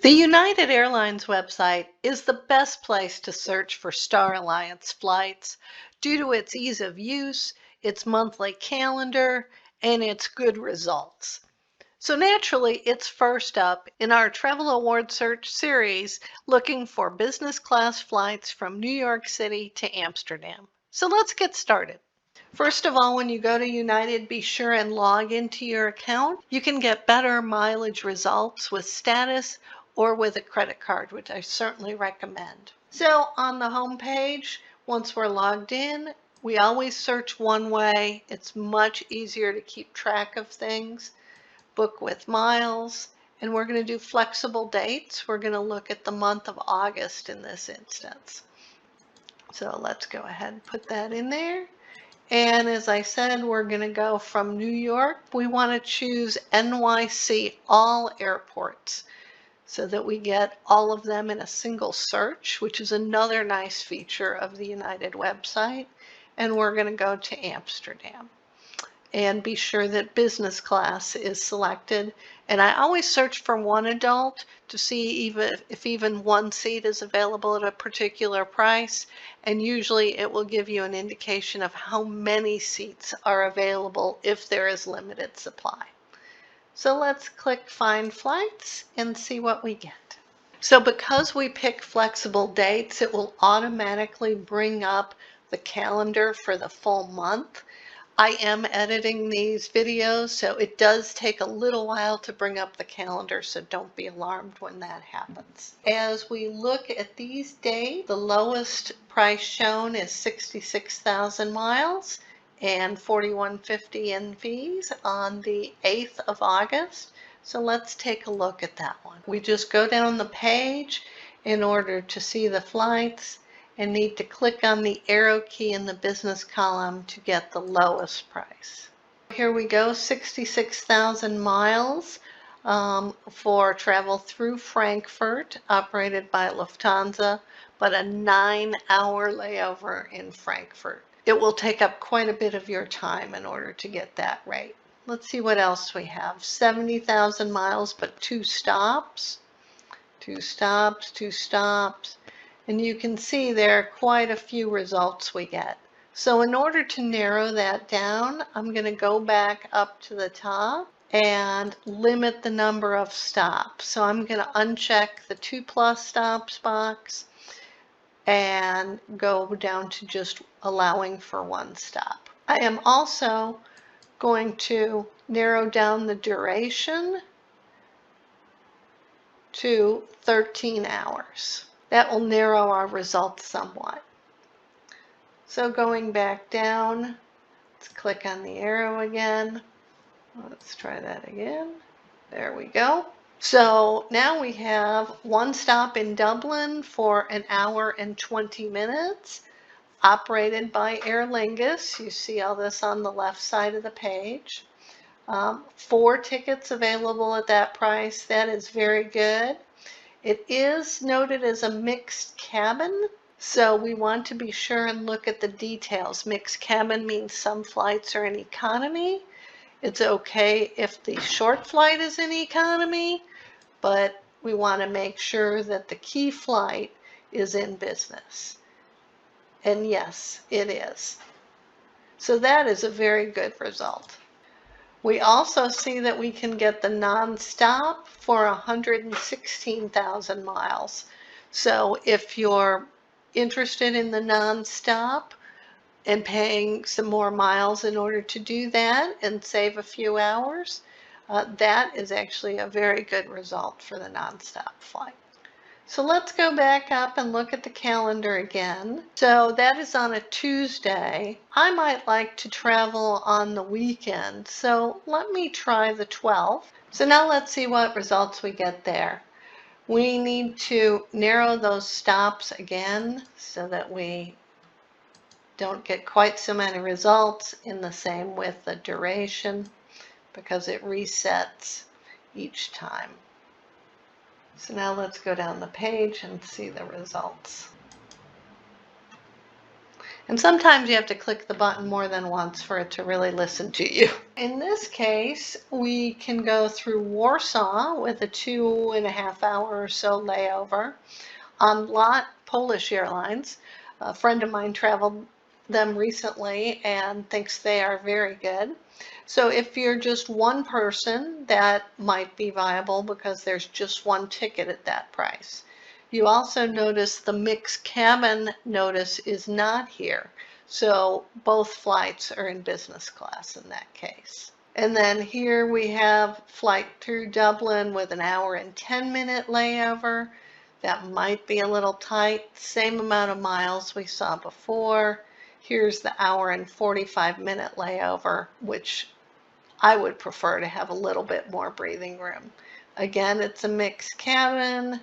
The United Airlines website is the best place to search for Star Alliance flights due to its ease of use, its monthly calendar, and its good results. So naturally, it's first up in our Travel Award Search series looking for business class flights from New York City to Amsterdam. So let's get started. First of all, when you go to United, be sure and log into your account. You can get better mileage results with status or with a credit card, which I certainly recommend. So on the home page, once we're logged in, we always search one way. It's much easier to keep track of things. Book with miles, and we're going to do flexible dates. We're going to look at the month of August in this instance. So let's go ahead and put that in there. And as I said, we're going to go from New York. We want to choose NYC, all airports, so that we get all of them in a single search, which is another nice feature of the United website. And we're going to go to Amsterdam. And be sure that business class is selected. And I always search for one adult to see if even one seat is available at a particular price. And usually it will give you an indication of how many seats are available if there is limited supply. So let's click Find Flights and see what we get. So because we pick flexible dates, it will automatically bring up the calendar for the full month. I am editing these videos, so it does take a little while to bring up the calendar, so don't be alarmed when that happens. As we look at these dates, the lowest price shown is 66,000 miles and $41.50 in fees on the 8th of August. So let's take a look at that one. We just go down the page in order to see the flights, and need to click on the arrow key in the business column to get the lowest price. Here we go, 66,000 miles for travel through Frankfurt, operated by Lufthansa, but a 9-hour layover in Frankfurt. It will take up quite a bit of your time in order to get that rate. Let's see what else we have. 70,000 miles, but 2 stops. 2 stops, 2 stops. And you can see there are quite a few results we get. So in order to narrow that down, I'm going to go back up to the top and limit the number of stops. So I'm going to uncheck the 2+ stops box and go down to just allowing for 1 stop. I am also going to narrow down the duration to 13 hours. That will narrow our results somewhat. So going back down, let's click on the arrow again. Let's try that again. There we go. So now we have 1 stop in Dublin for 1 hour and 20 minutes, operated by Aer Lingus. You see all this on the left side of the page. 4 tickets available at that price. That is very good. It is noted as a mixed cabin, so we want to be sure and look at the details. Mixed cabin means some flights are in economy. It's okay if the short flight is in economy, but we want to make sure that the key flight is in business. And yes, it is. So that is a very good result. We also see that we can get the non-stop for 116,000 miles. So if you're interested in the non-stop and paying some more miles in order to do that and save a few hours, that is actually a very good result for the non-stop flight. So let's go back up and look at the calendar again. So that is on a Tuesday. I might like to travel on the weekend, so let me try the 12th. So now let's see what results we get there. We need to narrow those stops again so that we don't get quite so many results, in the same with the duration, because it resets each time. So now let's go down the page and see the results. And sometimes you have to click the button more than once for it to really listen to you. In this case, we can go through Warsaw with a 2.5 hour or so layover on LOT Polish Airlines. A friend of mine traveled them recently and thinks they are very good. So if you're just one person, that might be viable because there's just one ticket at that price. You also notice the mixed cabin notice is not here. So both flights are in business class in that case. And then here we have flight through Dublin with an 1 hour and 10 minute layover. That might be a little tight. Same amount of miles we saw before. Here's the 1 hour and 45 minute layover, which I would prefer to have a little bit more breathing room. Again, it's a mixed cabin,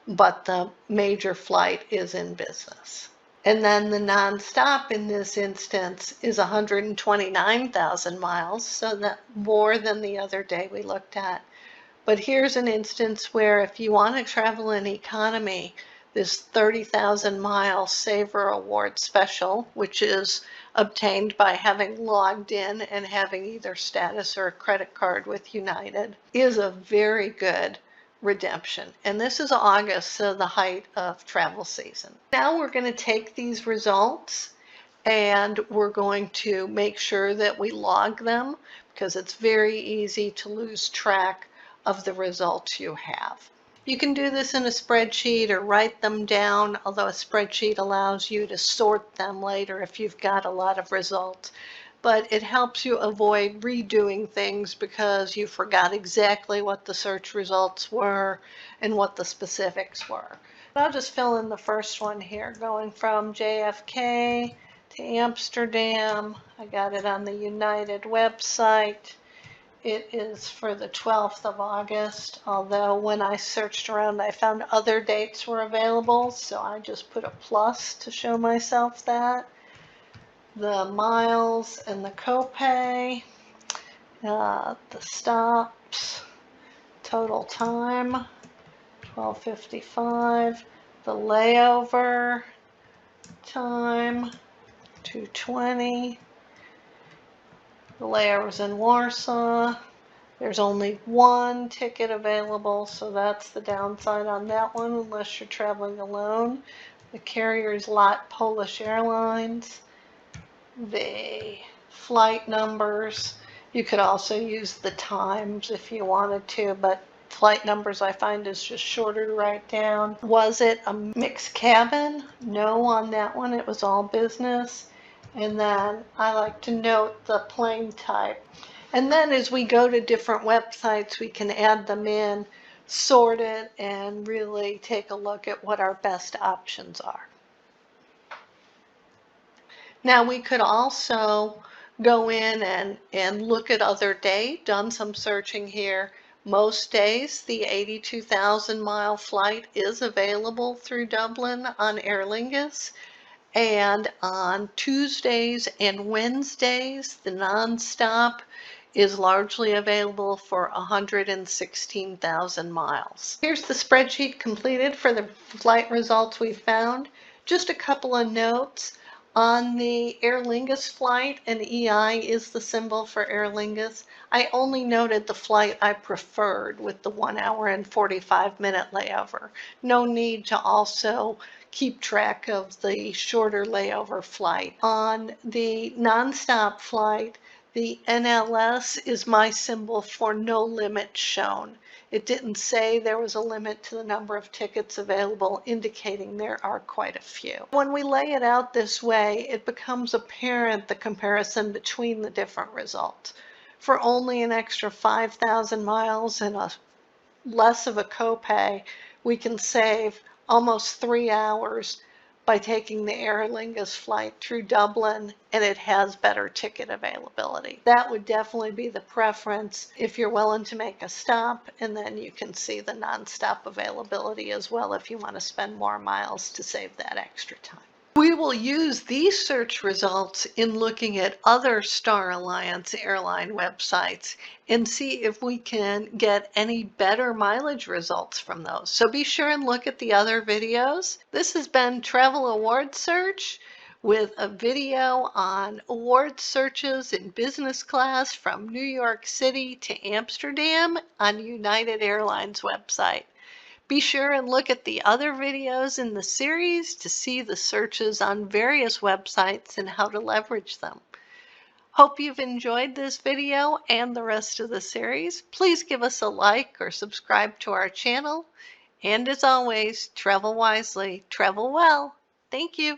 but the major flight is in business. And then the nonstop in this instance is 129,000 miles, so that more than the other day we looked at. But here's an instance where if you want to travel in economy, this 30,000 mile Saver Award special, which is obtained by having logged in and having either status or a credit card with United, is a very good redemption. And this is August, so the height of travel season. Now we're going to take these results and we're going to make sure that we log them because it's very easy to lose track of the results you have. You can do this in a spreadsheet or write them down, although a spreadsheet allows you to sort them later if you've got a lot of results. But it helps you avoid redoing things because you forgot exactly what the search results were and what the specifics were. But I'll just fill in the first one here, going from JFK to Amsterdam. I got it on the United website. It is for the 12th of August, although when I searched around I found other dates were available, so I just put a plus to show myself that. The miles and the copay, the stops, total time, 12:55, the layover time, 2:20, the layovers in Warsaw. There's only one ticket available, so that's the downside on that one unless you're traveling alone. The carrier is LOT Polish Airlines. The flight numbers, you could also use the times if you wanted to, but flight numbers I find is just shorter to write down. Was it a mixed cabin? No, on that one it was all business. And then I like to note the plane type. And then as we go to different websites, we can add them in, sort it, and really take a look at what our best options are. Now we could also go in and look at other days, done some searching here. Most days the 82,000 mile flight is available through Dublin on Aer Lingus. And on Tuesdays and Wednesdays, the nonstop is largely available for 116,000 miles. Here's the spreadsheet completed for the flight results we found. Just a couple of notes. On the Aer Lingus flight, an EI is the symbol for Aer Lingus. I only noted the flight I preferred with the 1 hour and 45 minute layover. No need to also keep track of the shorter layover flight. On the nonstop flight, the NLS is my symbol for no limit shown. It didn't say there was a limit to the number of tickets available, indicating there are quite a few. When we lay it out this way, it becomes apparent the comparison between the different results. For only an extra 5,000 miles and a less of a copay, we can save almost 3 hours by taking the Aer Lingus flight through Dublin, and it has better ticket availability. That would definitely be the preference if you're willing to make a stop, and then you can see the nonstop availability as well if you want to spend more miles to save that extra time. We will use these search results in looking at other Star Alliance airline websites and see if we can get any better mileage results from those. So be sure and look at the other videos. This has been Travel Award Search with a video on award searches in business class from New York City to Amsterdam on United Airlines website. Be sure and look at the other videos in the series to see the searches on various websites and how to leverage them. Hope you've enjoyed this video and the rest of the series. Please give us a like or subscribe to our channel. And as always, travel wisely, travel well. Thank you.